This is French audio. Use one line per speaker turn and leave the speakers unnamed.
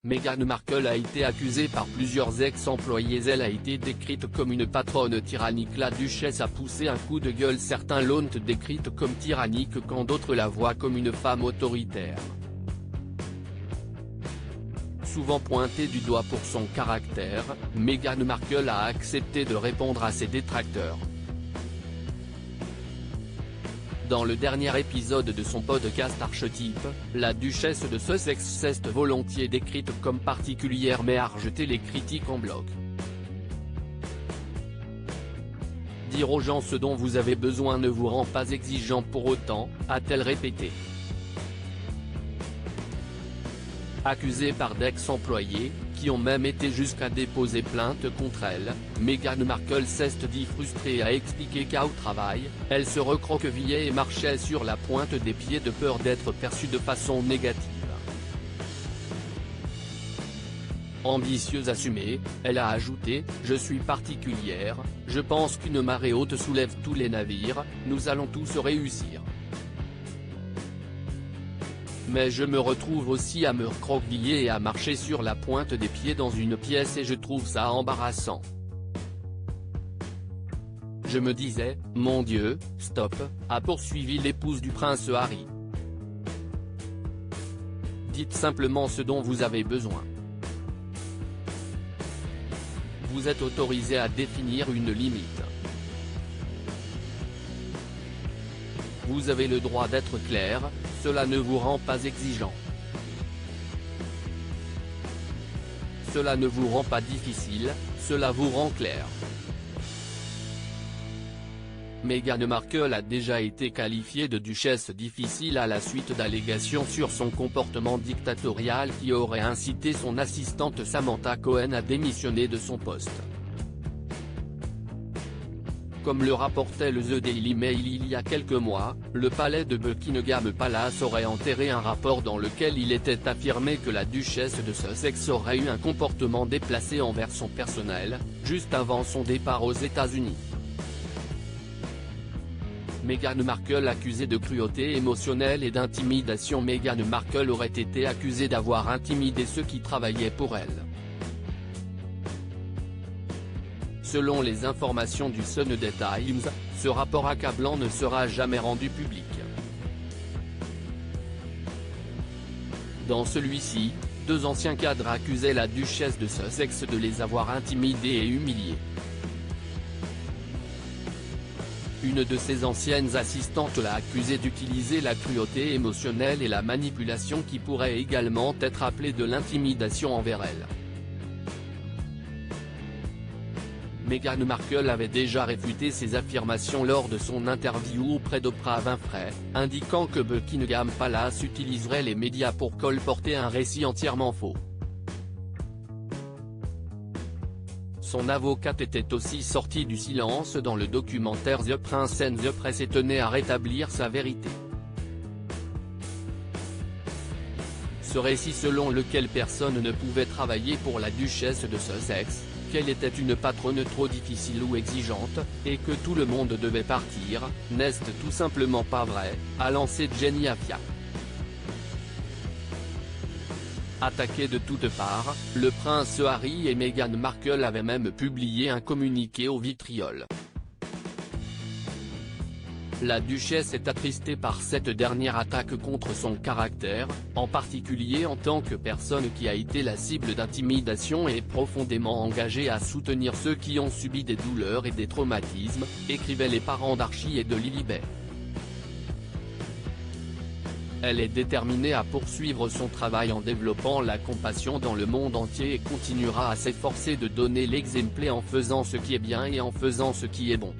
Meghan Markle a été accusée par plusieurs ex-employés. Elle a été décrite comme une patronne tyrannique. La duchesse a poussé un coup de gueule. Certains l'ont décrite comme tyrannique quand d'autres la voient comme une femme autoritaire. Souvent pointée du doigt pour son caractère, Meghan Markle a accepté de répondre à ses détracteurs. Dans le dernier épisode de son podcast Archetype, la duchesse de Sussex s'est volontiers décrite comme particulière mais a rejeté les critiques en bloc. Dire aux gens ce dont vous avez besoin ne vous rend pas exigeant pour autant, a-t-elle répété. Accusée par d'ex-employés, qui ont même été jusqu'à déposer plainte contre elle, Meghan Markle s'est dit frustrée et a expliqué qu'au travail, elle se recroquevillait et marchait sur la pointe des pieds de peur d'être perçue de façon négative. Ambitieuse assumée, elle a ajouté « Je suis particulière, je pense qu'une marée haute soulève tous les navires, nous allons tous réussir. Mais je me retrouve aussi à me recroqueviller et à marcher sur la pointe des pieds dans une pièce et je trouve ça embarrassant. Je me disais, mon Dieu, stop », a poursuivi l'épouse du prince Harry. Dites simplement ce dont vous avez besoin. Vous êtes autorisé à définir une limite. Vous avez le droit d'être clair, cela ne vous rend pas exigeant. Cela ne vous rend pas difficile, cela vous rend clair. Meghan Markle a déjà été qualifiée de duchesse difficile à la suite d'allégations sur son comportement dictatorial qui aurait incité son assistante Samantha Cohen à démissionner de son poste. Comme le rapportait le The Daily Mail il y a quelques mois, le palais de Buckingham Palace aurait enterré un rapport dans lequel il était affirmé que la duchesse de Sussex aurait eu un comportement déplacé envers son personnel, juste avant son départ aux États-Unis. Meghan Markle accusée de cruauté émotionnelle et d'intimidation. Meghan Markle aurait été accusée d'avoir intimidé ceux qui travaillaient pour elle. Selon les informations du Sunday Times, ce rapport accablant ne sera jamais rendu public. Dans celui-ci, 2 anciens cadres accusaient la duchesse de Sussex de les avoir intimidés et humiliés. Une de ses anciennes assistantes l'a accusée d'utiliser la cruauté émotionnelle et la manipulation qui pourrait également être appelée de l'intimidation envers elle. Meghan Markle avait déjà réfuté ces affirmations lors de son interview auprès d'Oprah Winfrey, indiquant que Buckingham Palace utiliserait les médias pour colporter un récit entièrement faux. Son avocate était aussi sortie du silence dans le documentaire The Prince and the Press et tenait à rétablir sa vérité. Ce récit selon lequel personne ne pouvait travailler pour la duchesse de Sussex, qu'elle était une patronne trop difficile ou exigeante, et que tout le monde devait partir, n'est tout simplement pas vrai, a lancé Jenny Afia. Attaqués de toutes parts, le prince Harry et Meghan Markle avaient même publié un communiqué au vitriol. La duchesse est attristée par cette dernière attaque contre son caractère, en particulier en tant que personne qui a été la cible d'intimidation et est profondément engagée à soutenir ceux qui ont subi des douleurs et des traumatismes, écrivaient les parents d'Archie et de Lilibet. Elle est déterminée à poursuivre son travail en développant la compassion dans le monde entier et continuera à s'efforcer de donner l'exemple en faisant ce qui est bien et en faisant ce qui est bon.